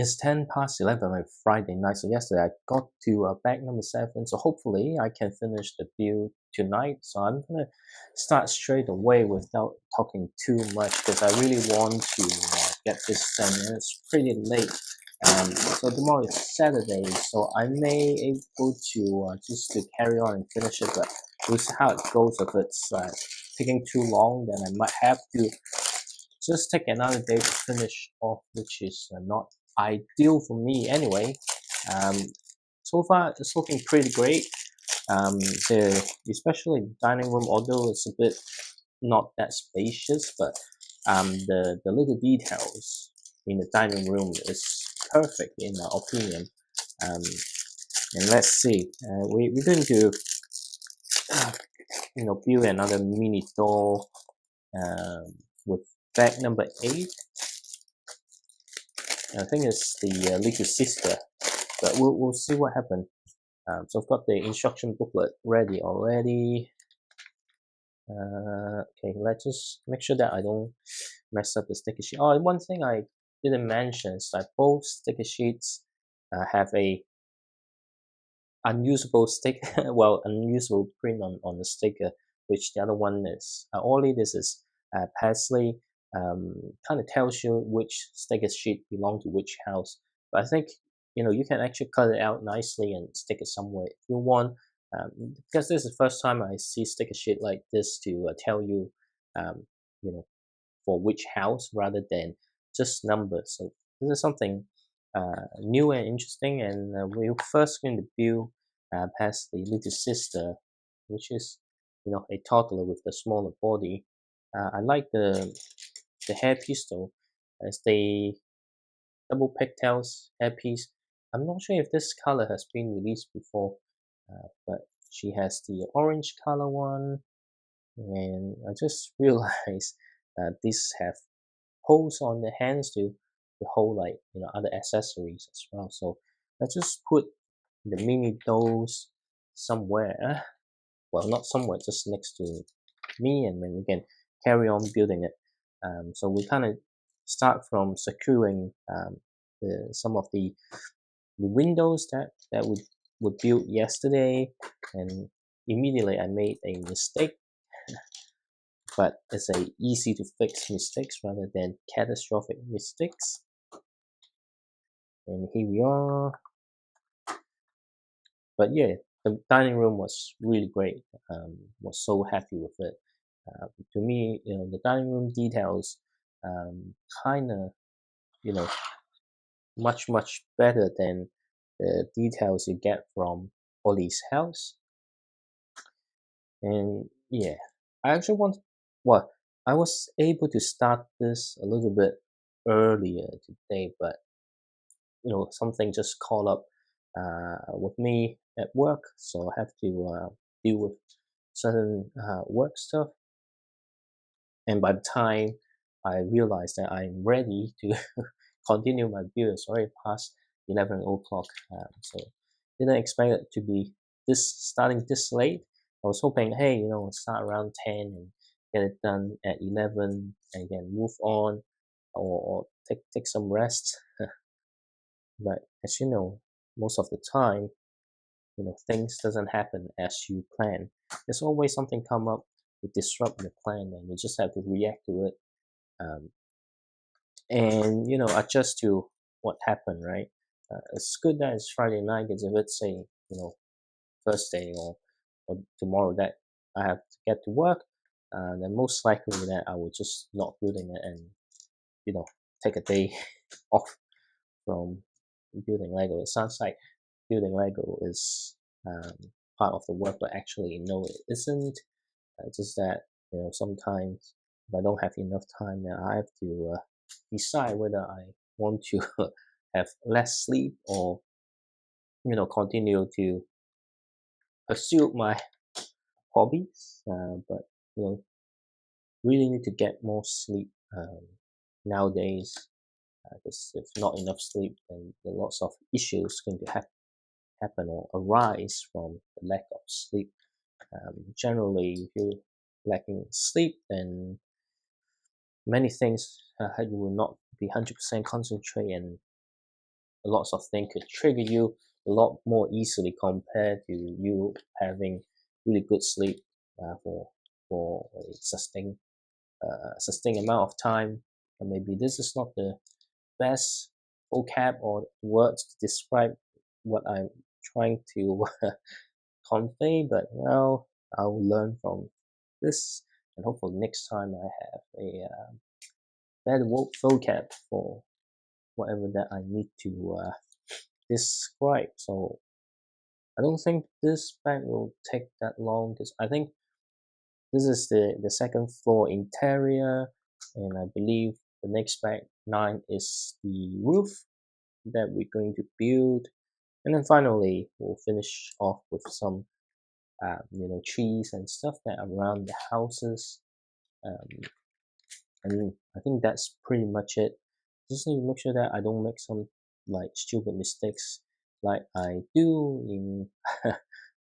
It's 10 past 11 on Friday night. So yesterday I got to bag number 7. So hopefully I can finish the build tonight. So I'm gonna start straight away without talking too much because I really want to get this done. And it's pretty late. So tomorrow is Saturday, so I may able to just to carry on and finish it. But we'll see how it goes. If it's taking too long, then I might have to just take another day to finish off, which is not ideal for me anyway. Um, so far, it's looking pretty great. Especially the dining room, although it's a bit not that spacious, but the little details in the dining room is perfect in my opinion. Um, and let's see, we're going to build another mini door with bag number 8. I think it's the little sister, but we'll see what happens. So I've got the instruction booklet ready already. Okay, let's just make sure that I don't mess up the sticker sheet. Oh, one thing I didn't mention is that both sticker sheets have a unusable stick, well, unusable print on the sticker, which the other one is Olly. This is Paisley. Kind of tells you which sticker sheet belong to which house. But I think you can actually cut it out nicely and stick it somewhere if you want. Because this is the first time I see sticker sheet like this to tell you, um, you know, for which house rather than just numbers. So this is something new and interesting. And we're first going to build past the little sister, which is a toddler with the smaller body. I like the hairpiece though, as the double pigtails hairpiece. I'm not sure if this color has been released before, but she has the orange color one, and I just realized these have holes on the hands to hold like other accessories as well. So let's just put the mini dolls somewhere. Well, not somewhere, just next to me, and then we can carry on building it. So we kind of start from securing some of the windows that would build yesterday, and immediately I made a mistake, but it's a easy to fix mistakes rather than catastrophic mistakes. And here we are. But yeah, the dining room was really great. Was so happy with it. To me, the dining room details kind of you know much better than the details you get from Ollie's house. And yeah, I actually want well, I was able to start this a little bit earlier today, but something just caught up with me at work, so I have to deal with certain work stuff. And by the time I realized that I'm ready to continue my build, it's already past 11 o'clock. So didn't expect it to be starting this late. I was hoping, hey, start around 10 and get it done at 11 and then move on, or take some rest. But as you know, most of the time, things doesn't happen as you plan. There's always something come up to disrupt your plan, and you just have to react to it, um, and adjust to what happened. Right? It's good that it's Friday night, because if it's say Thursday or tomorrow that I have to get to work, then most likely that I will just not building it and take a day off from building Lego. It sounds like building Lego is part of the work, but actually no, it isn't. Just that sometimes if I don't have enough time, then I have to decide whether I want to have less sleep or continue to pursue my hobbies. But really need to get more sleep nowadays. Because if not enough sleep, then there are lots of issues going to happen or arise from the lack of sleep. Generally, if you're lacking sleep, then many things you will not be 100% concentrate, and lots of things could trigger you a lot more easily compared to you having really good sleep for a sustained amount of time. And maybe this is not the best vocab or words to describe what I'm trying to convey, but well, I'll learn from this, and hopefully next time I have a better vocab for whatever that I need to describe. So I don't think this bag will take that long because I think this is the second floor interior, and I believe the next bag 9 is the roof that we're going to build, and then finally we'll finish off with some trees and stuff that are around the houses. Um, and I think that's pretty much it. Just need to make sure that I don't make some like stupid mistakes like I do in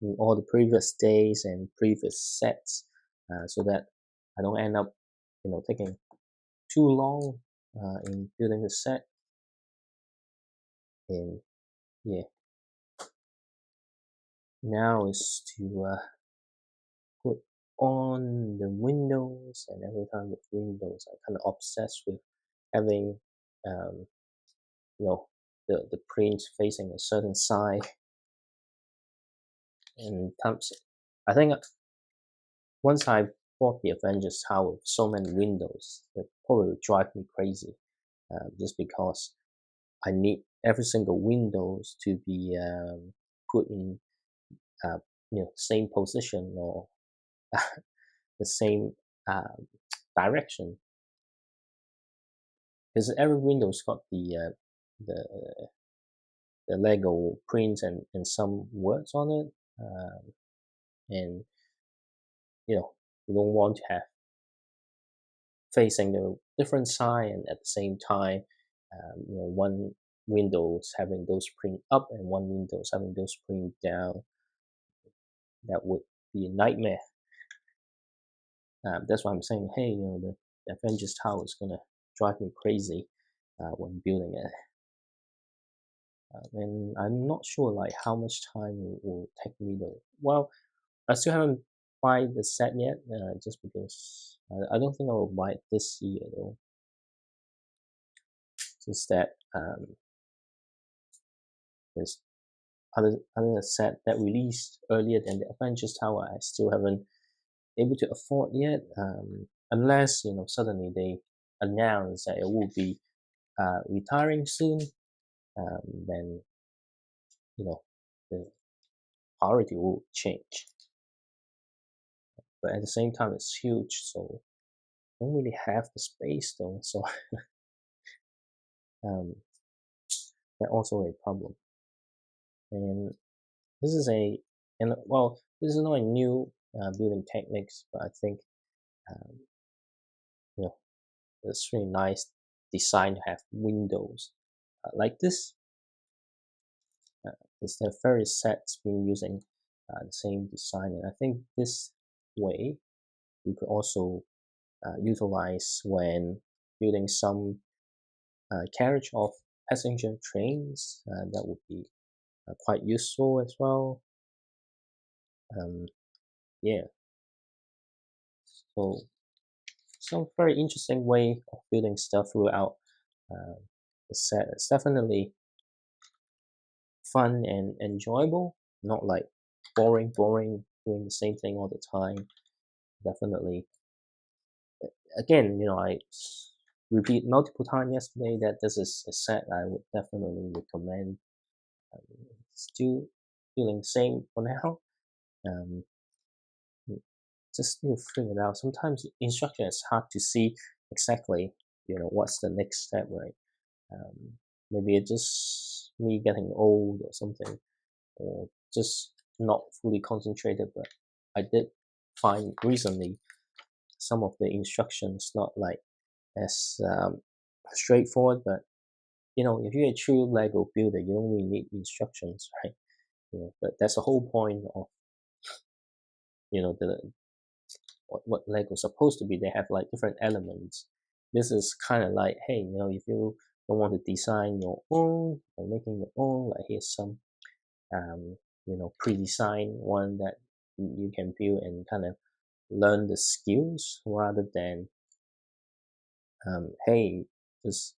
in all the previous days and previous sets, so that I don't end up, taking too long in building the set. And yeah, now is to put on the windows, and every time with windows, I kind of obsessed with having um, you know the print facing a certain side. And times I think once I bought the Avengers Tower with so many windows, it probably would drive me crazy. Just because I need every single windows to be put in uh, same position or the same um, direction, because every window's got the the Lego prints and some words on it, and you know you don't want to have facing the different side and at the same time, one windows having those print up and one windows having those print down. That would be a nightmare. That's why I'm saying, hey, the Avengers Tower is gonna drive me crazy when building it. And I'm not sure like how much time it will take me though. Well, I still haven't buy the set yet, just because I don't think I will buy it this year though. Since that there's other set that released earlier than the Avengers Tower, I still haven't able to afford yet. Unless suddenly they announce that it will be retiring soon, then the priority will change. But at the same time, it's huge, so I don't really have the space though. So um, that's also a problem. And this is this is not a new building techniques, but I think um, you know it's really nice design to have windows like this. Is there various sets been using the same design, and I think this way you could also utilize when building some carriage of passenger trains. That would be quite useful as well. Um, yeah, so some very interesting way of building stuff throughout uh, the set. It's definitely fun and enjoyable, not like boring doing the same thing all the time. Definitely, again, I repeat multiple times yesterday that this is a set I would definitely recommend. Still feeling the same for now. Um, just need to figure it out. Sometimes instruction is hard to see exactly, what's the next step, right? Um, Maybe it's just me getting old or something, or just not fully concentrated. But I did find recently some of the instructions not like as straightforward. But if you're a true Lego builder, you don't really need instructions, right? But that's the whole point of the what Lego's supposed to be. They have like different elements. This is kind of like, hey, if you don't want to design your own or making your own, like here's some pre-designed one that you can build and kind of learn the skills rather than hey, just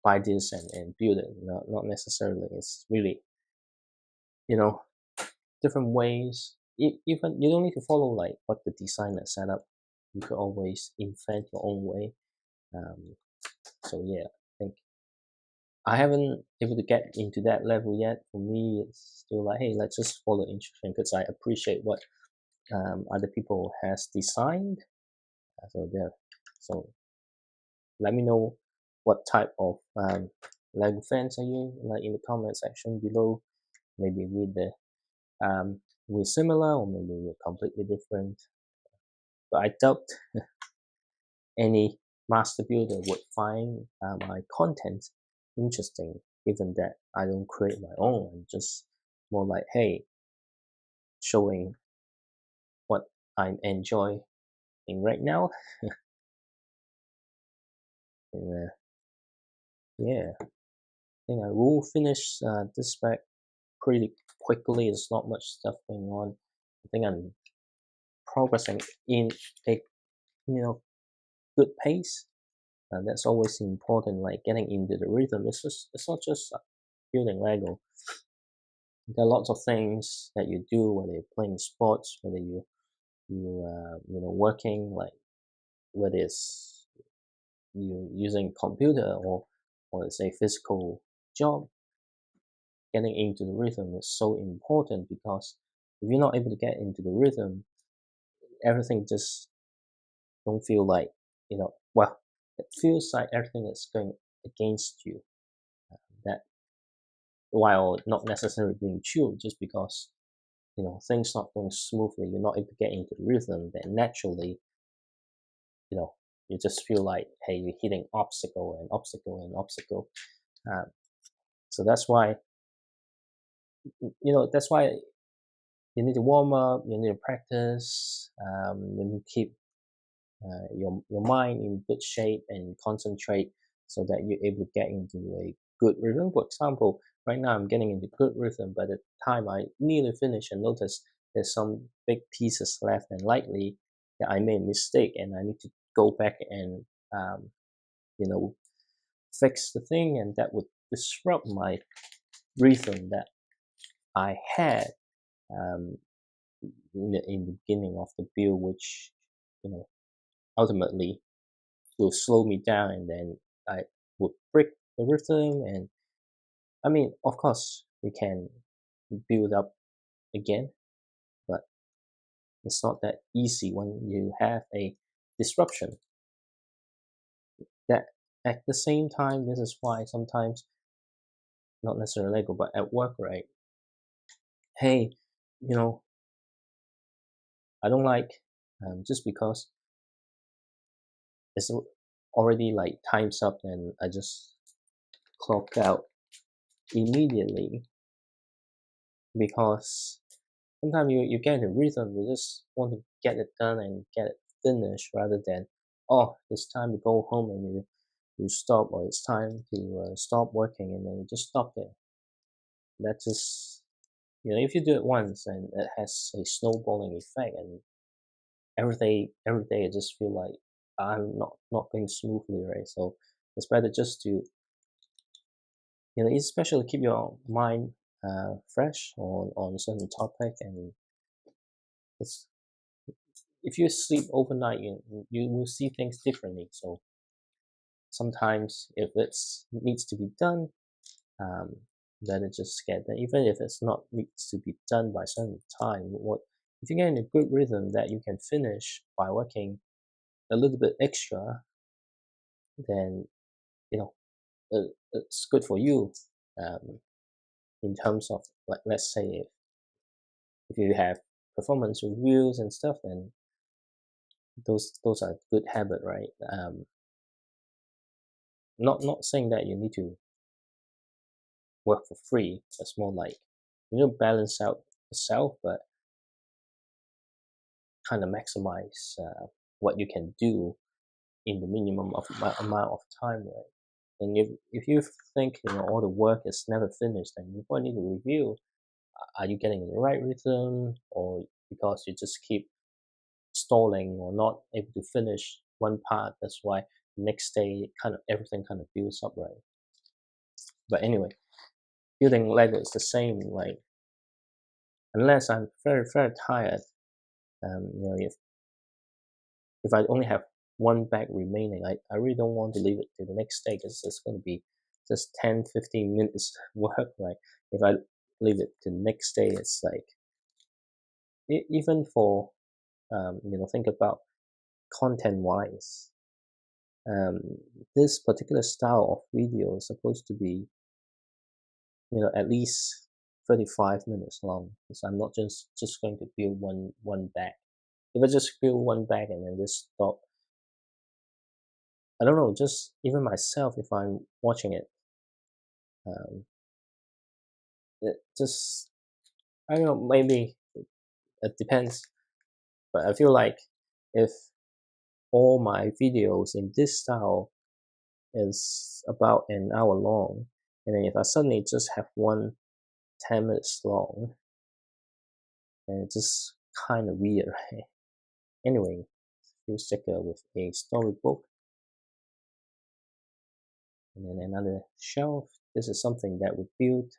buy this and build it. Not necessarily. It's really, you know, different ways. Even you don't need to follow like what the designer set up. You could always invent your own way. Um, so yeah, I think I haven't able to get into that level yet. For me, it's still like, hey, let's just follow instruction because I appreciate what other people has designed. So there. So let me know what type of Lego fans are you, like in the comment section below. Maybe with the we're similar or maybe we're completely different. But I doubt any master builder would find my content interesting, given that I don't create my own. I'm just more like, hey, showing what I'm enjoying right now. And yeah, I think I will finish this back pretty quickly. There's not much stuff going on. I think I'm progressing in a good pace. And that's always important, like getting into the rhythm. It's not just building Lego. There are lots of things that you do, whether you're playing sports, whether working, like whether it's you using computer or it's a physical job. Getting into the rhythm is so important because if you're not able to get into the rhythm, everything just don't feel like well, it feels like everything is going against you. That while not necessarily being true, just because things not going smoothly, you're not able to get into the rhythm, then naturally, you know, you just feel like, hey, you're hitting obstacle and obstacle and obstacle. Um, so that's why you need to warm up, you need to practice, you need to keep your mind in good shape and concentrate so that you're able to get into a good rhythm. For example, right now I'm getting into good rhythm. By the time I nearly finish and notice there's some big pieces left, and likely that I made a mistake and I need to go back and um, you know fix the thing, and that would disrupt my rhythm that I had um, in the beginning of the build, which you know ultimately will slow me down, and then I would break the rhythm. And I mean, of course, we can build up again, but it's not that easy when you have a disruption. That at the same time, this is why sometimes, not necessarily Lego, but at work, right? Hey, you know, I don't like just because it's already like time's up, and I just clock out immediately because sometimes you get in a rhythm, you just want to get it done and get it finished rather than, oh, it's time to go home and you stop, or it's time to stop working and then you just stop there. That just, if you do it once and it has a snowballing effect, and every day I just feel like I'm not going smoothly, right? So it's better just to, especially keep your mind fresh on a certain topic. And it's if you sleep overnight, you will see things differently. So sometimes if it's needs to be done, um, better just get done. Even if it's not needs to be done by certain time, what if you get in a good rhythm that you can finish by working a little bit extra, then you know it's good for you. Um, in terms of, like, let's say if you have performance reviews and stuff, then those are good habit, right? Not saying that you need to work for free. It's more like balance out yourself, but kind of maximize what you can do in the minimum of amount of time, right? And if you think all the work is never finished, then you probably need to review. Are you getting in the right rhythm, or because you just keep stalling or not able to finish one part? That's why the next day everything kind of builds up, right? But anyway, building Lego is the same. Like unless I'm very tired, if I only have one bag remaining, I really don't want to leave it to the next day because it's going to be just 10-15 minutes work, right? If I leave it to the next day, it's like even for think about content wise. Um, this particular style of video is supposed to be at least 35 minutes long, because I'm not just going to build one bag. If I just build one bag and then just stop, I don't know, just even myself, if I'm watching it, um, it just, I don't know, maybe it depends, but I feel like if all my videos in this style is about an hour long, and then if I suddenly just have one 10 minutes long, then it's just kind of weird, right? Anyway, few sticker with a storybook, and then another shelf. This is something that we built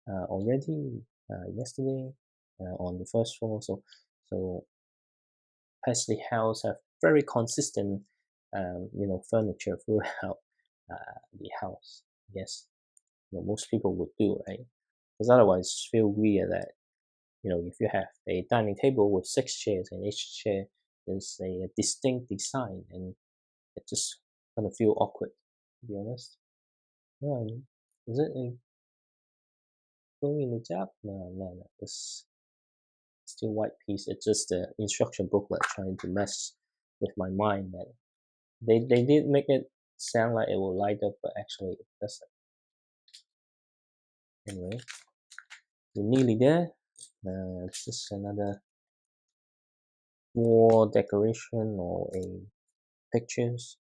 already yesterday on the first floor. So Paisley House have very consistent, furniture throughout the house. Yes, most people would do, right? Because otherwise, it's feel weird that if you have a dining table with 6 chairs and each chair is a distinct design, and it just kind of feel awkward, to be honest. Is it a going in the job? No. It's still white piece. It's just the instruction booklet trying to mess with my mind. That they did make it sound like it will light up, but actually it doesn't. Anyway, we're nearly there. It's just another wall decoration or a pictures.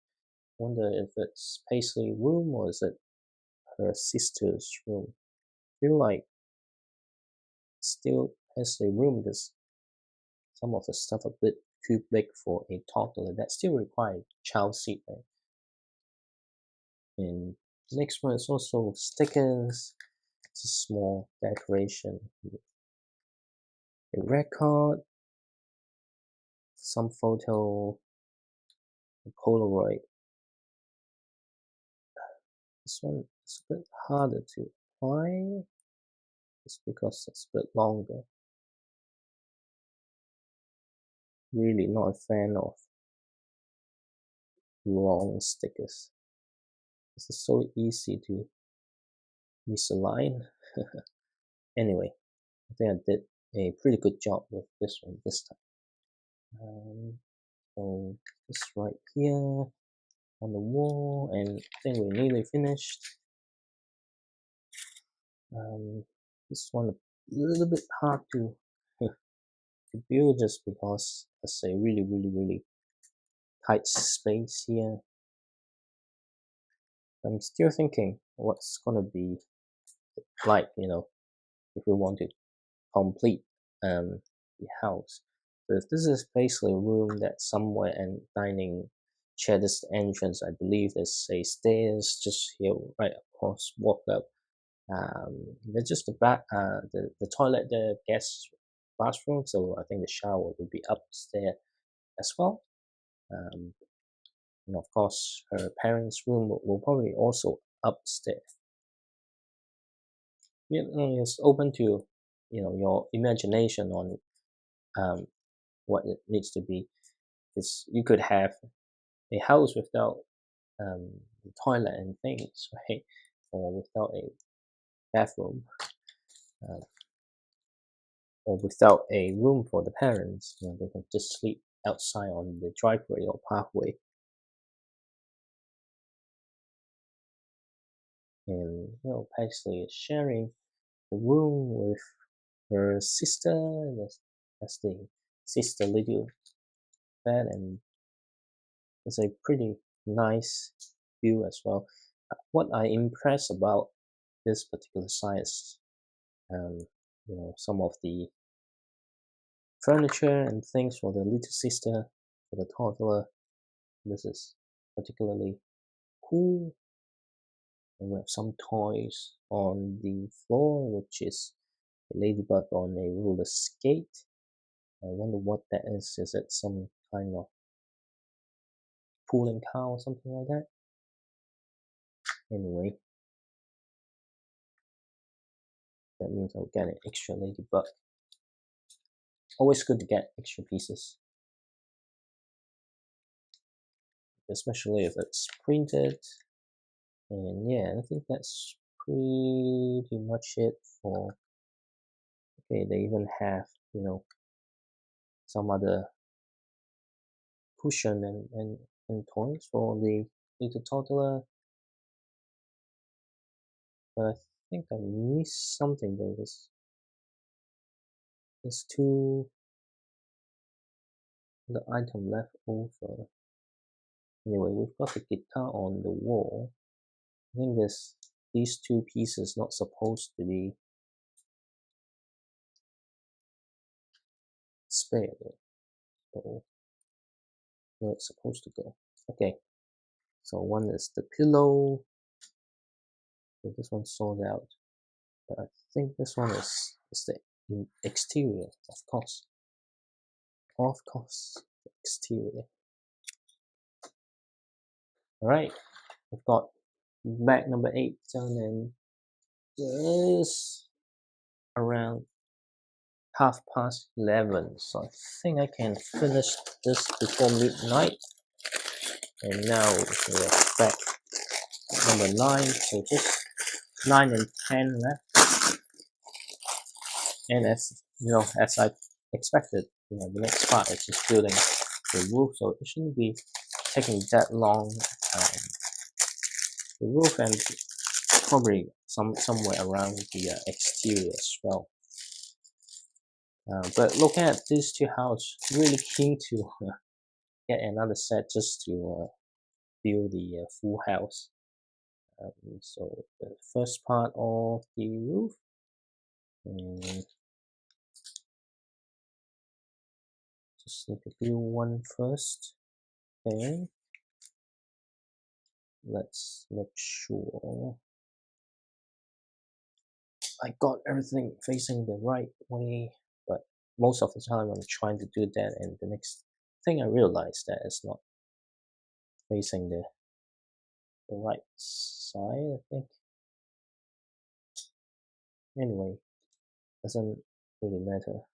Wonder if it's Paisley room or is it her sister's room. Feel like still Paisley room because some of the stuff a bit too big for a toddler. That still requires child seat, right? And next one is also stickers. It's a small decoration. A record, some photo, a Polaroid. This one is a bit harder to apply. It's because it's a bit longer. Really not a fan of long stickers. This is so easy to misalign. Anyway, I think I did a pretty good job with this one this time. So just right here on the wall, and I think we're nearly finished. This one a little bit hard to to build just because it's a really tight space here. I'm still thinking what's gonna be like, if we want to complete the house. So if this is basically a room that's somewhere and dining chair, this entrance, I believe there's a stairs just here right across, walk up. There's just the back, the toilet, the guest bathroom. So I think the shower will be upstairs as well. And of course, her parents' room will probably also upstairs. It's open to your imagination on what it needs to be. Because you could have a house without the toilet and things, right? Or without a bathroom, uh, or without a room for the parents. They can just sleep outside on the driveway or pathway. And Paisley is sharing the room with her sister. That's the sister little bed, and it's a pretty nice view as well. what I impressed about this particular site is, some of the furniture and things for the little sister, for the toddler. This is particularly cool. And we have some toys on the floor, which is a ladybug on a roller skate. I wonder what that is. Is it some kind of pulling car or something like that? Anyway, that means I'll get an extra ladybug. Always good to get extra pieces, especially if it's printed. And yeah, I think that's pretty much it for. Okay, they even have, some other cushion and toys for the little toddler. But I think I missed something though. There's two the item left over. Anyway, we've got the guitar on the wall. I think these two pieces not supposed to be spared. So where it's supposed to go. Okay, so one is the pillow. So this one's sold out. But I think this one is the exterior, of course. Of course, the exterior. Alright, we've got bag number 8 done, and this around 11:30. So I think I can finish this before midnight. And now we are back number 9. So just 9 and 10 left. And as I expected, the next part is just building the roof, so it shouldn't be taking that long. The roof and probably somewhere around the exterior as well. But looking at these two houses, really keen to get another set just to build the full house. So the first part of the roof, and just need to build one first. Okay, let's make sure I got everything facing the right way, but most of the time I'm trying to do that, and the next thing I realized that it's not facing the right side, I think. Anyway, doesn't really matter.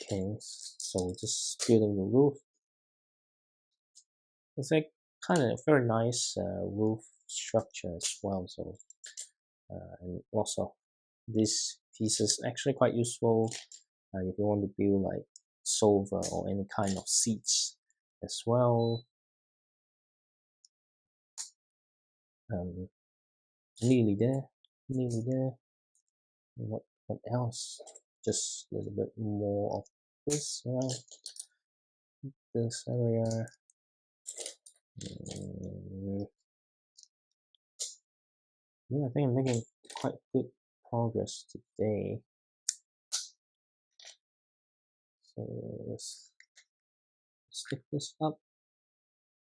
Okay, so just building the roof. It's like kind of very nice roof structure as well. So and also this piece is actually quite useful if you want to build like sofa or any kind of seats as well. Nearly there. What else? Just a little bit more of this around this area. Yeah, I think I'm making quite good progress today. So let's stick this up,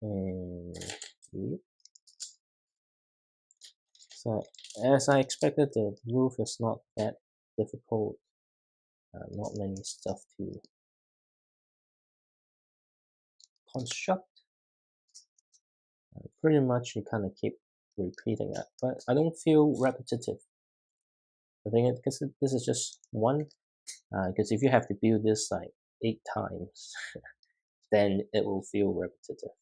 and yep. So as I expected, the roof is not that difficult. Not many stuff to construct. Pretty much you kind of keep repeating it, but I don't feel repetitive. I think because this is just one. Because if you have to build this like 8 times, then it will feel repetitive.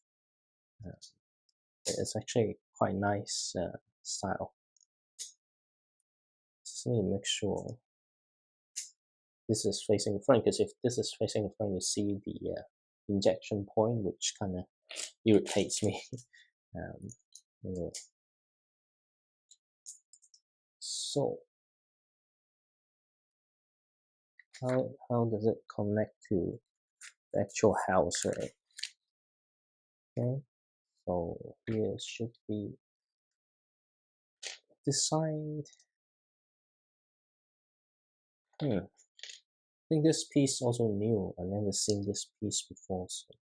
It's actually quite nice style. Just need to make sure this is facing the front, because if this is facing the front, you see the injection point, which kind of irritates me. Anyway. So how does it connect to the actual house, right? Okay, So here should be this side. I think this piece also new. I've never seen this piece before. So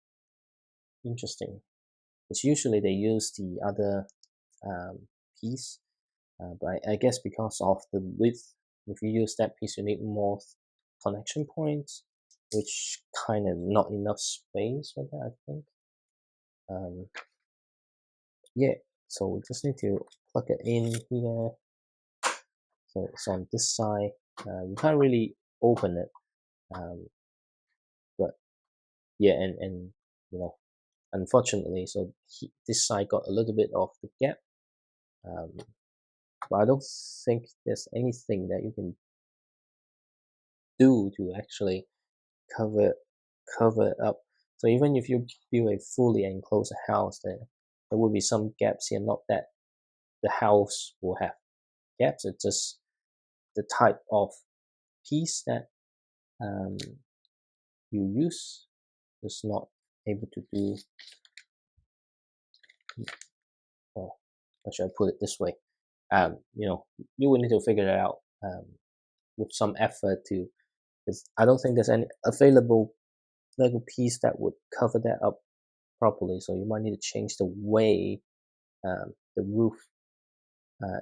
interesting. Because usually they use the other piece, but I guess because of the width, if you use that piece, you need more connection points, which kind of not enough space for that, I think. Yeah, so we just need to plug it in here. So it's on this side. You can't really open it, but yeah, and you know, unfortunately, so this side got a little bit of the gap. But I don't think there's anything that you can do to actually cover cover it up. So even if you build a fully enclosed house, there will be some gaps here. Not that the house will have gaps. It's just the type of piece that you use is not able to do. Well, how should I put it this way? You will need to figure it out with some effort to. Because I don't think there's any available Lego piece that would cover that up properly. So you might need to change the way the roof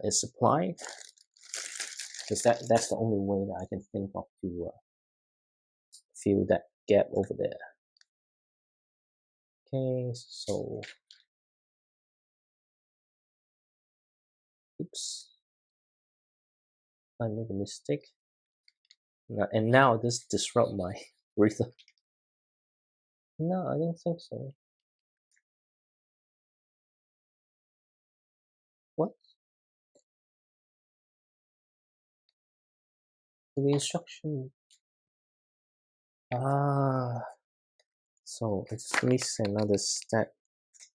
is supplied, because that's the only way that I can think of to fill that gap over there. Okay, so oops, I made a mistake. And now this disrupt my rhythm. No, I don't think so. What? The instruction. Ah, so I just missed another step.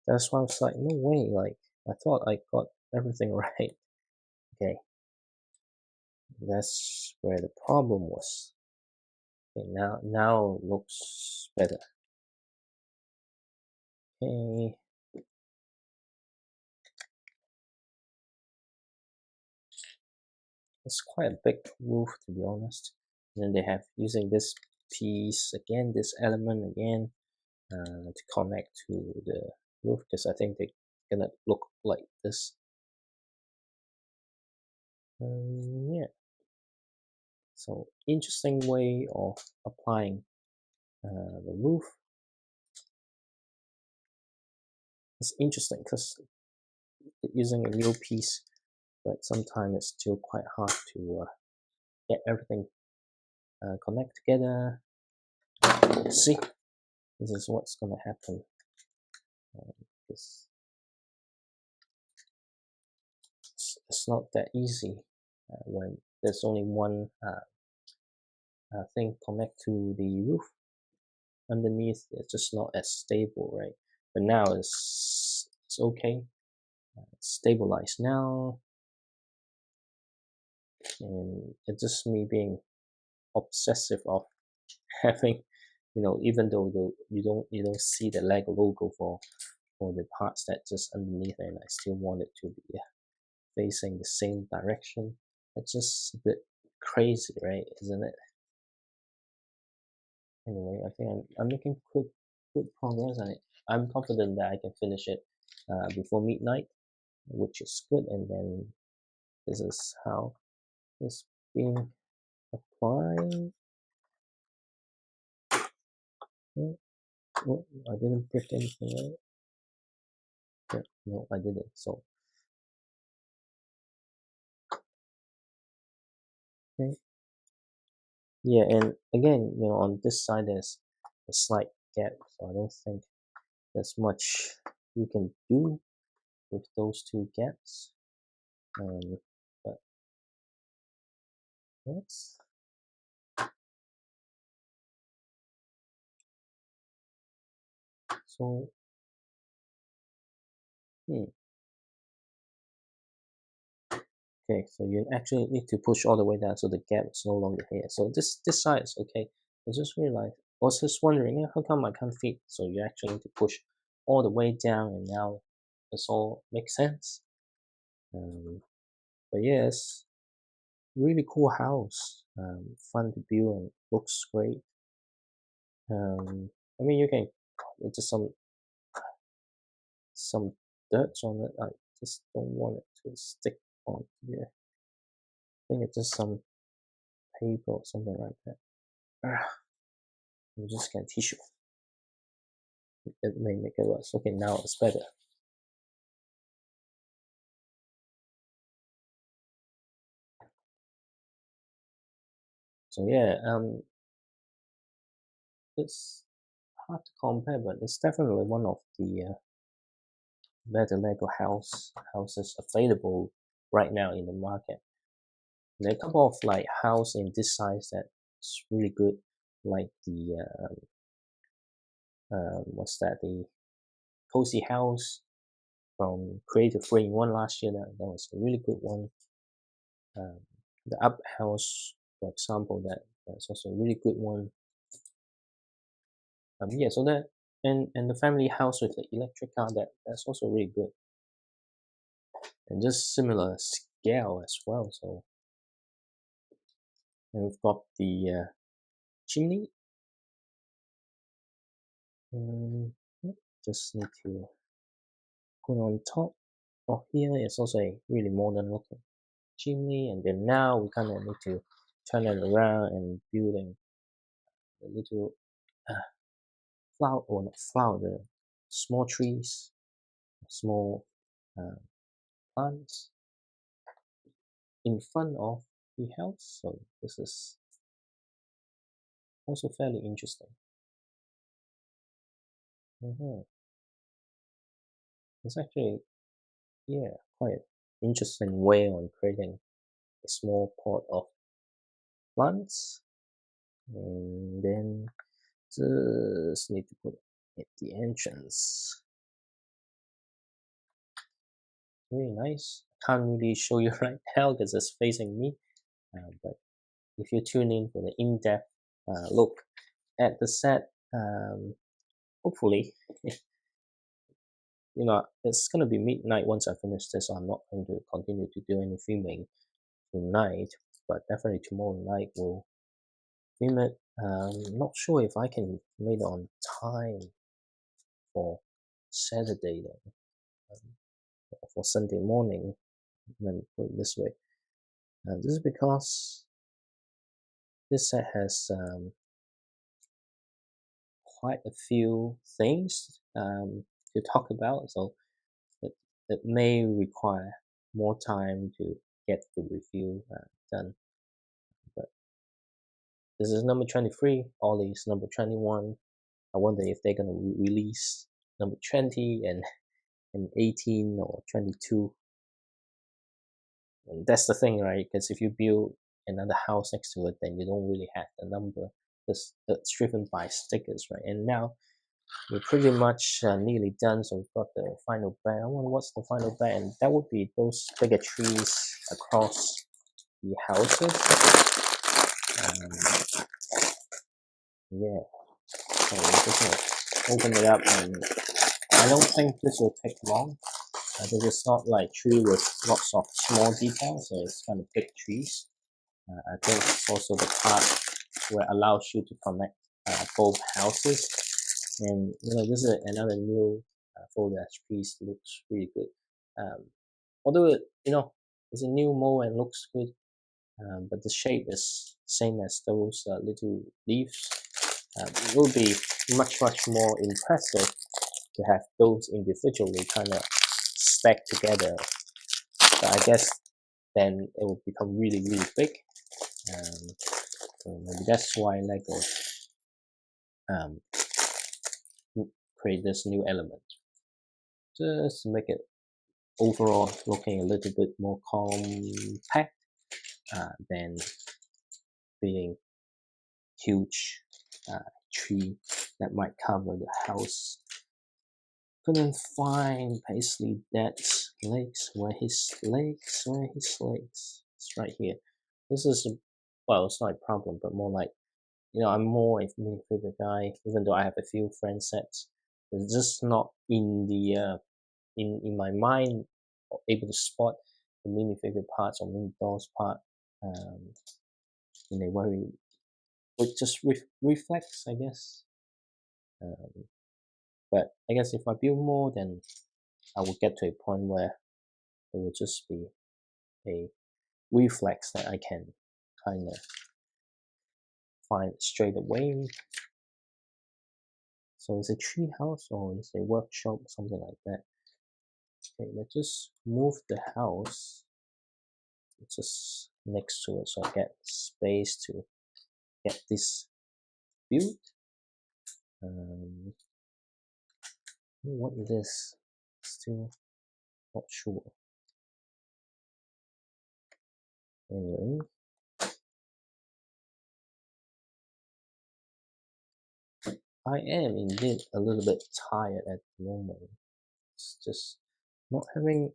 That's why I was like, no way. Like I thought I got everything right. Okay, that's where the problem was. Okay, now it looks better. Okay. It's quite a big roof, to be honest. And then they have using this piece again, this element again, to connect to the roof, because I think they're gonna look like this. Yeah. So interesting way of applying the roof. It's interesting because using a new piece, but sometimes it's still quite hard to get everything connect together. See, this is what's gonna happen. It's not that easy when there's only one thing connect to the roof. Underneath, it's just not as stable, right? But now it's okay. It's stabilized now, and it's just me being obsessive of having, even though you don't see the Lego logo for the parts that just underneath, and I still want it to be facing the same direction. It's just a bit crazy, right? Isn't it? Anyway, I think I'm making good progress on it. I'm confident that I can finish it before midnight, which is good. And then this is how it's being applied. Oh, I didn't break anything, right? Yeah, no, I didn't. So, okay. Yeah, and again, on this side there's a slight gap, so I don't think there's much you can do with those two gaps. But let's so hmm, okay, so you actually need to push all the way down so the gap is no longer here. So this side is okay. I just realized, I was just wondering, how come I can't fit? So you actually need to push all the way down, and now it's all makes sense. But yes, really cool house. Fun to build and looks great. I mean, you can just some dirt on it. I just don't want it to stick on there. I think it's just some paper or something like that. You just get tissue. It may make it worse. Okay, now it's better. So yeah, it's hard to compare, but it's definitely one of the better Lego houses available right now in the market. There are a couple of like house in this size that's really good, like the what's that, the cozy house from Creative 3-in-1 last year. That was a really good one. Um, the Up house, for example, that's also a really good one. Yeah, so that and the family house with the electric car, that's also really good, and just similar scale as well. So and we've got the chimney. And just need to put on top of here. It's also a really modern looking chimney, and then now we kind of need to turn it around and building a little uh, flower, or not flower, the small trees, small uh, plants in front of the house. So this is also fairly interesting. It's actually, yeah, quite an interesting way on creating a small pot of plants, and then just need to put it at the entrance. Really nice. Can't really show you right now because it's facing me, but if you tune in for the in-depth look at the set, hopefully, it's gonna be midnight once I finish this, so I'm not going to continue to do any filming tonight, but definitely tomorrow night we'll film it. Not sure if I can make it on time for Saturday then, for Sunday morning. Let me put it this way. This is because this set has quite a few things to talk about, so it, it may require more time to get the review done. But this is number 23, Ollie is number 21. I wonder if they're gonna release number 20 and 18 or 22. And that's the thing, right? Because if you build another house next to it, then you don't really have the number, because it's driven by stickers, right? And now we're pretty much nearly done, so we've got the final band. I wonder what's the final band. That would be those bigger trees across the houses. Yeah, so we're just gonna open it up, and I don't think this will take long. This is not like tree with lots of small details, so it's kind of big trees. I think it's also the part where it allows you to connect both houses. And this is another new foliage piece. Looks really good. Although it's a new mold and looks good, but the shape is same as those little leaves. It will be much more impressive to have those individually kind of stacked together. But I guess then it will become really big. So maybe that's why Lego um, create this new element, just to make it overall looking a little bit more compact than being huge tree that might cover the house. Couldn't find Paisley Dad's legs. Where his legs? Where his legs? It's right here. This is well, it's not a problem, but more like I'm more a minifigure guy. Even though I have a few friend sets, it's just not in the in my mind able to spot the minifigure parts or mini dolls part um, in a very it just reflects, I guess. Um, but I guess if I build more, then I will get to a point where it will just be a reflex that I can kind of find straight away. So it's a tree house or it's a workshop, something like that. Okay, let's just move the house just next to it so I get space to get this built. What it is, still not sure. Anyway, I am indeed a little bit tired at the moment. It's just not having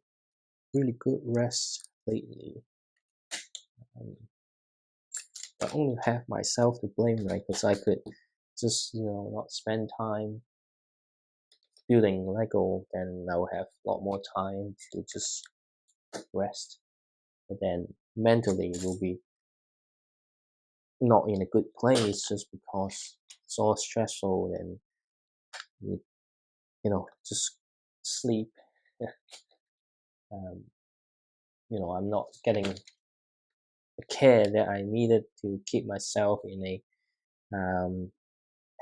really good rest lately. I only have myself to blame, right? Because I could just, not spend time building Lego, then I'll have a lot more time to just rest. But then mentally, it will be not in a good place just because it's all stressful and just sleep. um, I'm not getting the care that I needed to keep myself in a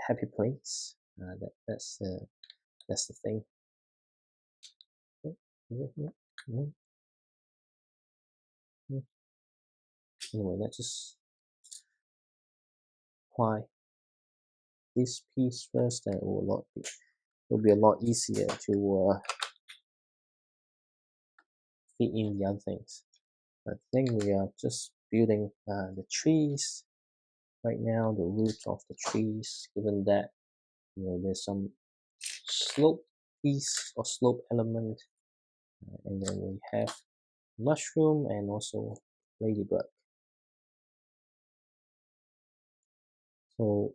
happy place. That's the thing. Anyway, let's just apply this piece first. Then it will be a lot easier to fit in the other things. I think we are just building the trees right now, the roots of the trees. Given that there's some slope piece or slope element, and then we have mushroom and also ladybug. So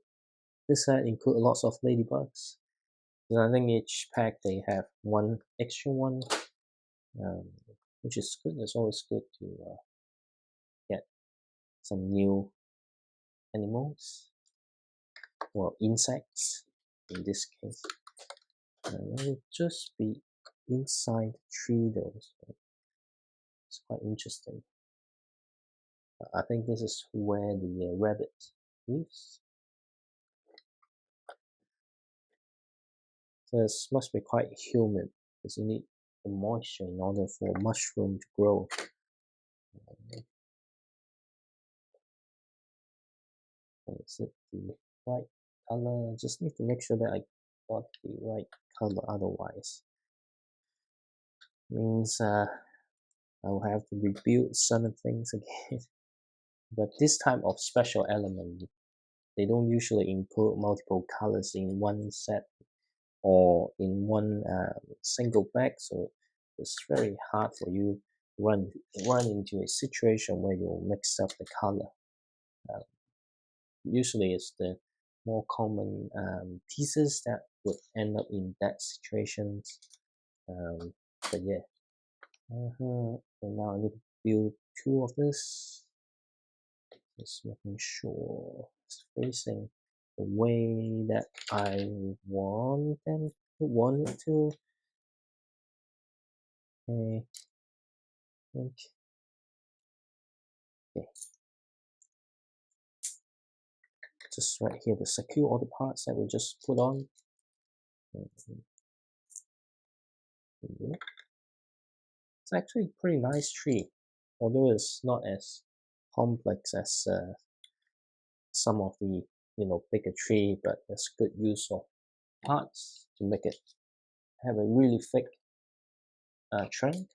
this set includes lots of ladybugs. And I think each pack they have one extra one, um, which is good. It's always good to get some new animals or insects in this case. It will just be inside the tree though. So it's quite interesting. I think this is where the rabbit lives. So it must be quite humid because you need the moisture in order for mushroom to grow. Is it the right color? Just need to make sure that I got the right color, otherwise means I will have to rebuild certain things again. But this type of special element, they don't usually include multiple colors in one set or in one single bag, so it's very hard for you to run into a situation where you mix up the color. Usually it's the more common pieces that would end up in that situations. But yeah. So now I need to build two of this. Just making sure it's facing the way that I want it to. Okay. Okay. Just right here to secure all the parts that we just put on. It's actually a pretty nice tree, although it's not as complex as some of the bigger tree, but there's good use of parts to make it have a really thick trunk.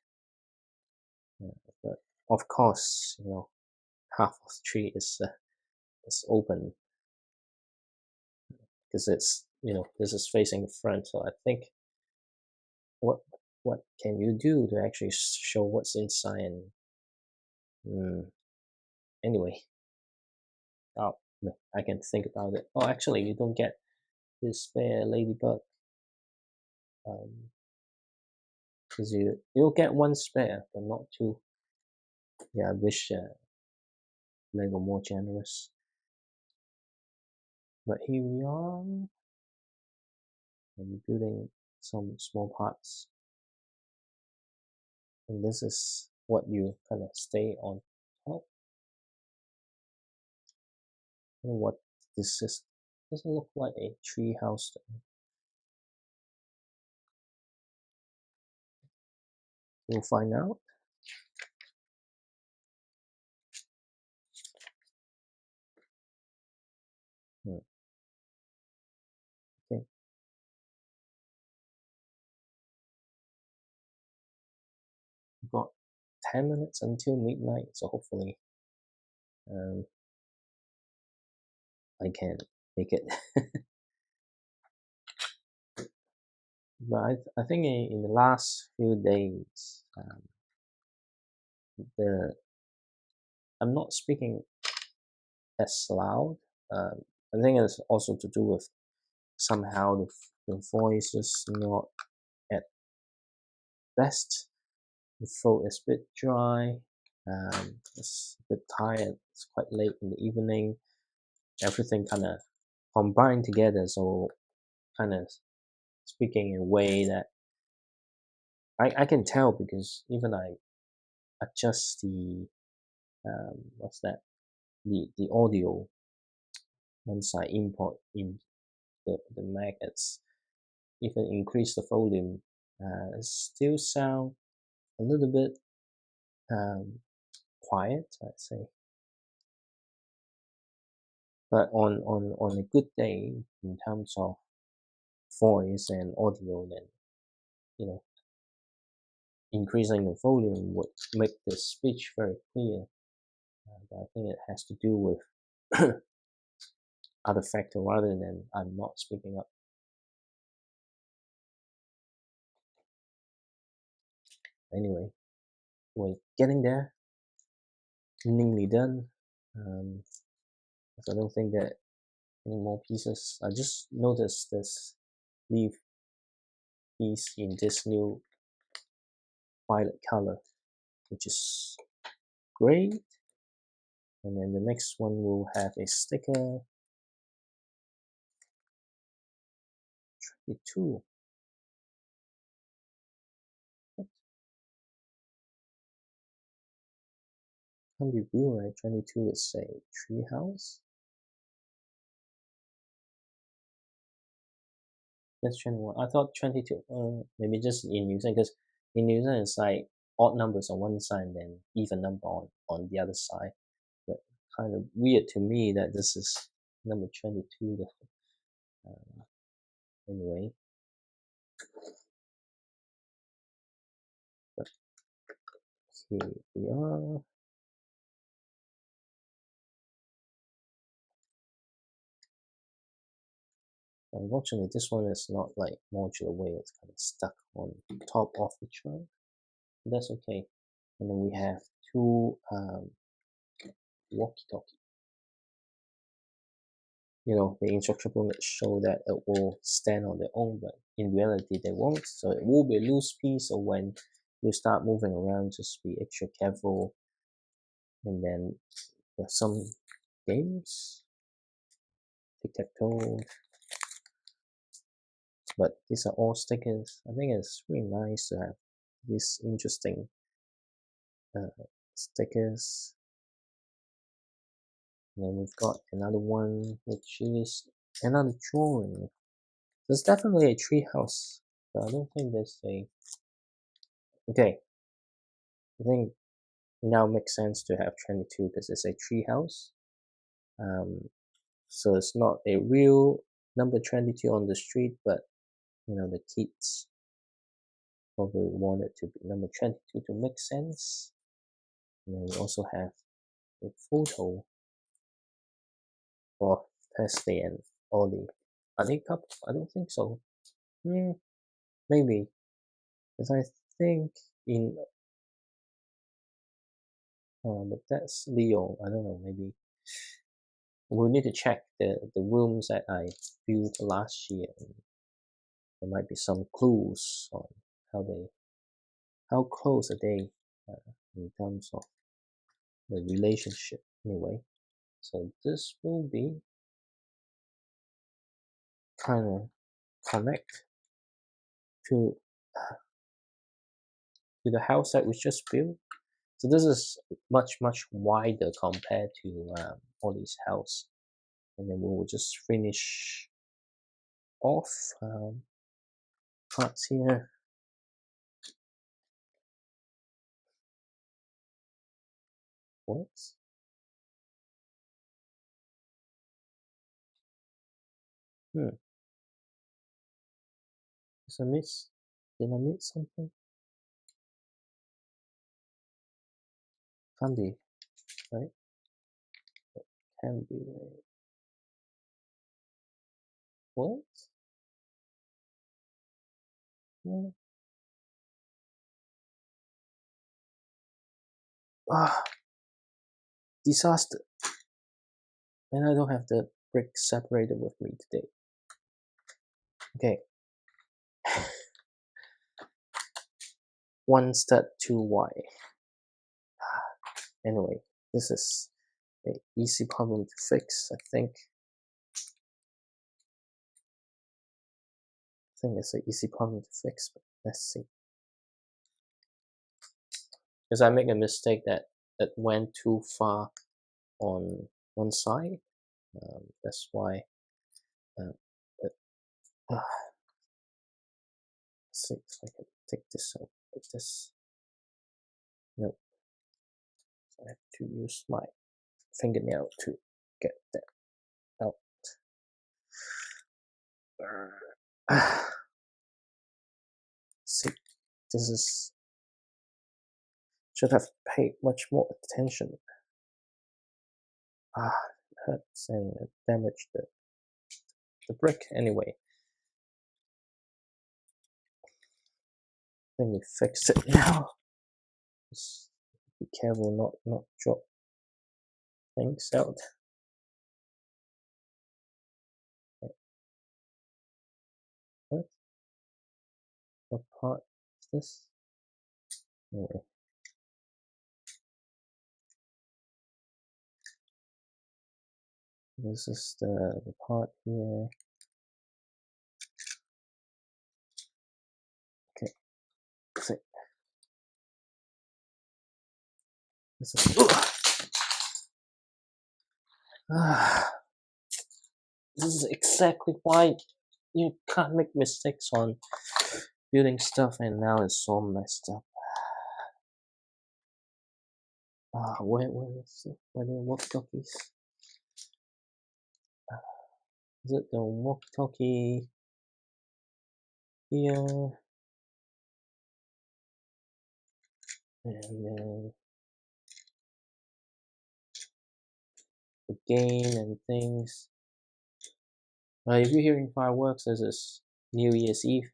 But of course, half of the tree is open because it's this is facing the front. So I think what can you do to actually show what's inside? And anyway, oh, I can think about it. Oh, actually, you don't get this spare ladybug. because you'll get one spare, but not two. Yeah, I wish Lego more generous. But here we are, and building some small parts, and this is what you kind of stay on top. I don't know what this is. Doesn't look like a tree house though. We'll find out. Okay, we've got 10 minutes until midnight, so hopefully um, I can make it. But I think in the last few days, the I'm not speaking as loud. I think it's also to do with somehow the voice is not at best. The throat is a bit dry. It's a bit tired. It's quite late in the evening. Everything kind of combined together, so kind of speaking in a way that I can tell because even I adjust the what's that, the audio once I import in the Mac. It's even increase the volume, it still sound a little bit quiet, I'd say. But on a good day, in terms of voice and audio, then you know increasing the volume would make the speech very clear. But I think it has to do with other factor rather than I'm not speaking up. Anyway, we're getting there, nearly done. I don't think that any more pieces. I just noticed this leaf piece in this new violet color, which is great. And then the next one will have a sticker. 22. Can't be real, right? 22 is a tree house. That's 21. I thought 22. Maybe just in New Zealand, because in New Zealand it's like odd numbers on one side and then even number on the other side. But kind of weird to me that this is number 22. Anyway, but here we are. Unfortunately, this one is not like modular way. It's kind of stuck on top of the trunk. That's okay. And then we have two walkie-talkie. The instruction booklet show that it will stand on their own, but in reality they won't. So it will be a loose piece. So when you start moving around, just be extra careful. And then there's some games, tic-tac-toe. But these are all stickers. I think it's really nice to have these interesting stickers. And then we've got another one, which is another drawing. There's definitely a tree house, but I don't think there's a. Okay, I think now makes sense to have 22 because it's a tree house. So it's not a real number 22 on the street, but the kids probably want it to be number 22 to make sense. And then we also have a photo of Paisley and Olly. Are they couple? I don't think so. Maybe. Because I think but that's Leo. I don't know, maybe. We'll need to check the rooms that I built last year. There might be some clues on how they how close are they in terms of the relationship anyway. So this will be kind of connect to the house that we just built. So this is much wider compared to Olly's house, and then we will just finish off parts here. What? Hmm. Did I miss? Did I miss something? Can't be, right? Can be, right? What? No. Ah, disaster. And I don't have the brick separated with me today. Okay. One step too wide. Anyway, this is an easy problem to fix, I think. I think it's an easy problem to fix, but let's see. Because I make a mistake that it went too far on one side. That's why. It, let's see if I can take this out like this. No, I have to use my fingernail to get that out. See, this is should have paid much more attention. It hurts and it damaged the brick anyway. Let me fix it now. Just be careful not drop things out. What? What part is this? Anyway. This is the part here. Okay. See. This is exactly why you can't make mistakes on building stuff, and now it's so messed up. Where the walkie-talkies? Is it the walkie-talkie here? And then the gain and things. If you're hearing fireworks, this is New Year's Eve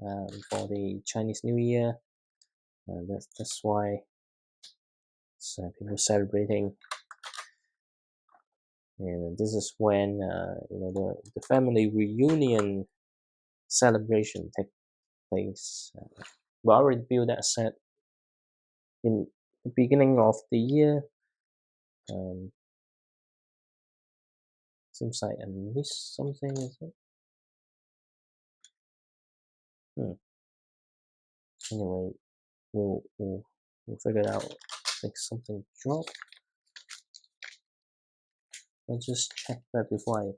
for the Chinese New Year. That's why people celebrating. And this is when the family reunion celebration takes place. We already built that set in the beginning of the year. Seems like I missed something, is it? Anyway, we'll figure it out. Like something drop. I'll just check that before I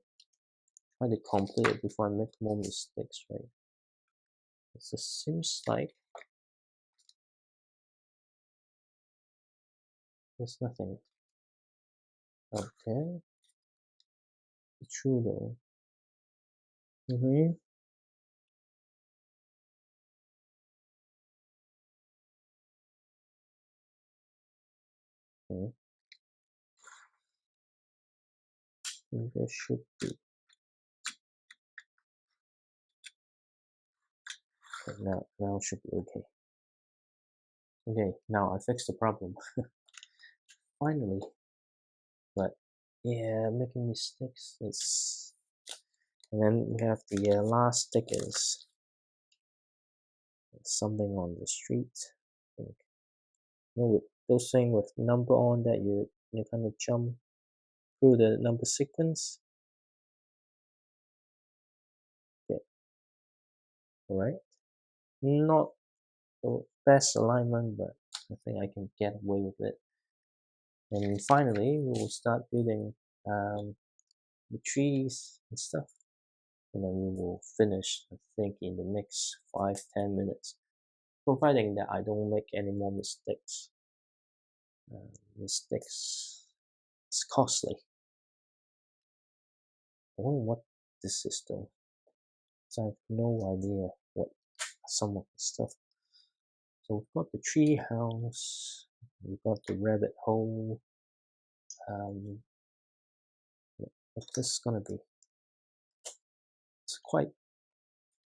try to complete it, before I make more mistakes, right? It just seems like there's nothing. Okay. True though. Okay. There should be. Okay, now it should be okay. Okay, now I fixed the problem. Finally. But yeah, making mistakes is. And then we have the last stickers. Something on the street. think. With those things with number on that you kind of jump through the number sequence. Yeah, all right. Not the best alignment, but I think I can get away with it. And finally, we will start building the trees and stuff, and then we will finish, I think, in the next 5-10 minutes, providing that I don't make any more mistakes. Mistakes, it's costly. I wonder what this is though. So I have no idea what some of the stuff. So we've got the tree house, we've got the rabbit hole. What this is gonna be? It's quite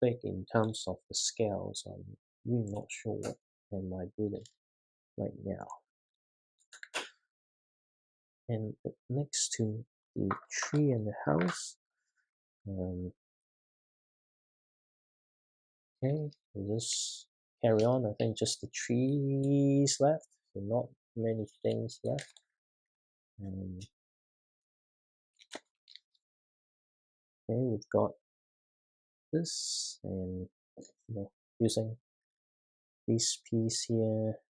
big in terms of the scale, so I'm really not sure what am I building right now. And next to the tree and the house, okay, we'll just carry on. I think just the trees left, so not many things left. Okay, we've got this, and using this piece here.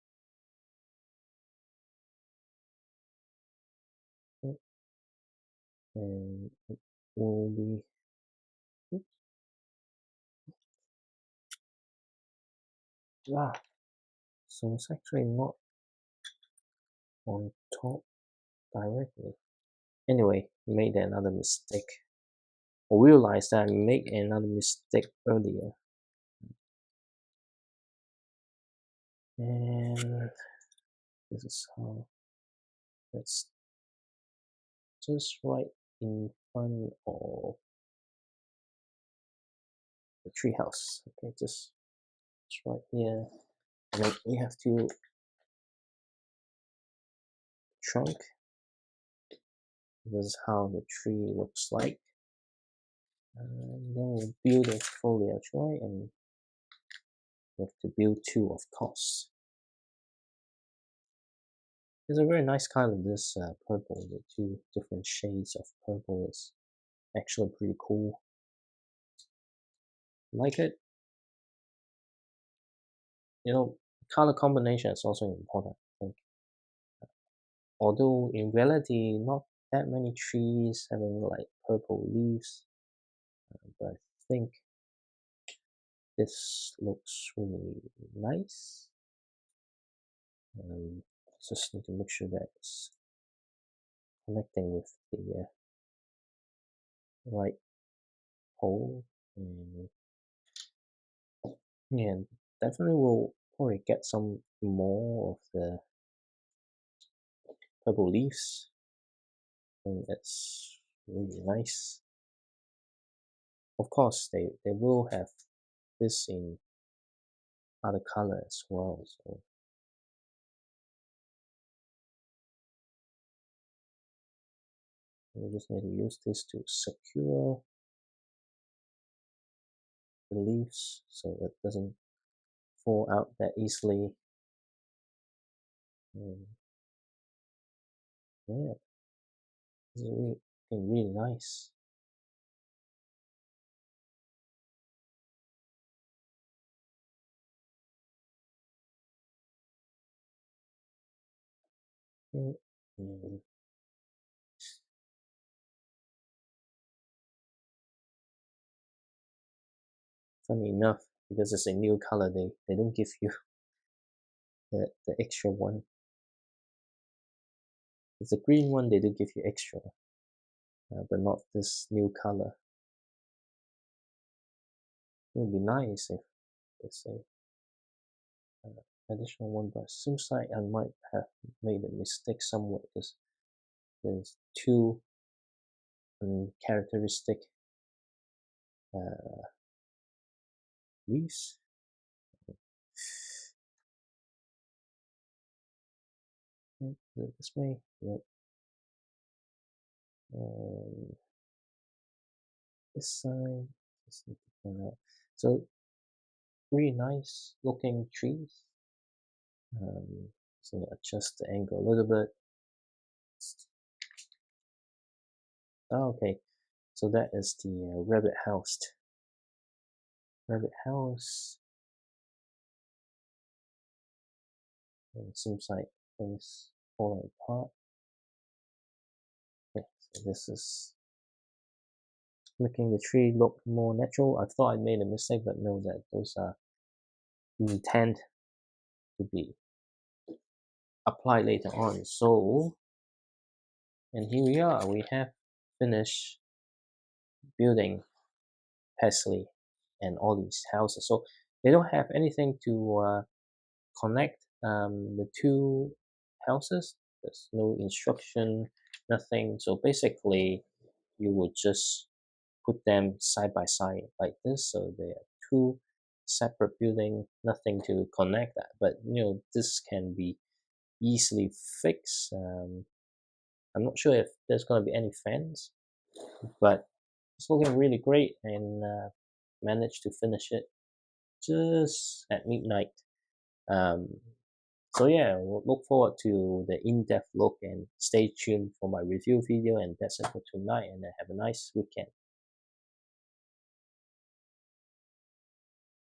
And it will be, so it's actually not on top directly. Anyway, made another mistake. I realized that I made another mistake earlier. And this is how it's just right in front of the treehouse. Okay, just right here. And then we have to trunk. This is how the tree looks like. And then we'll build a foliage, right? And we have to build two, of course. It's a very nice color, this purple. The two different shades of purple is actually pretty cool. Like it. Color combination is also important, I think. Although in reality, not that many trees having like purple leaves, but I think this looks really nice. Just need to make sure that it's connecting with the right pole, and yeah, definitely will probably get some more of the purple leaves, and it's really nice. Of course, they will have this in other color as well, so we just need to use this to secure the leaves so it doesn't fall out that easily. Yeah, it's really nice. And funny enough, because it's a new color, they don't give you the extra one. It's a green one, they do give you extra, but not this new color. It would be nice if let's say additional one, but seems like I might have made a mistake somewhere because there's two characteristic leaves. This way, yep. This side, just need to point out. So really nice looking trees. So adjust the angle a little bit. Oh, okay, so that is the rabbit house. Rabbit house. And it seems like things falling apart. Okay, so this is making the tree look more natural. I thought I made a mistake, but no, that those are intent to be applied later on. So, and here we are. We have finished building Paisley and all these houses. So they don't have anything to connect the two houses. There's no instruction, nothing. So basically, you would just put them side by side like this. So they are two separate building, nothing to connect that. But this can be easily fixed. I'm not sure if there's going to be any fans, but it's looking really great, and managed to finish it just at midnight. Um, so yeah, we'll look forward to the in-depth look and stay tuned for my review video. And that's it for tonight. And have a nice weekend.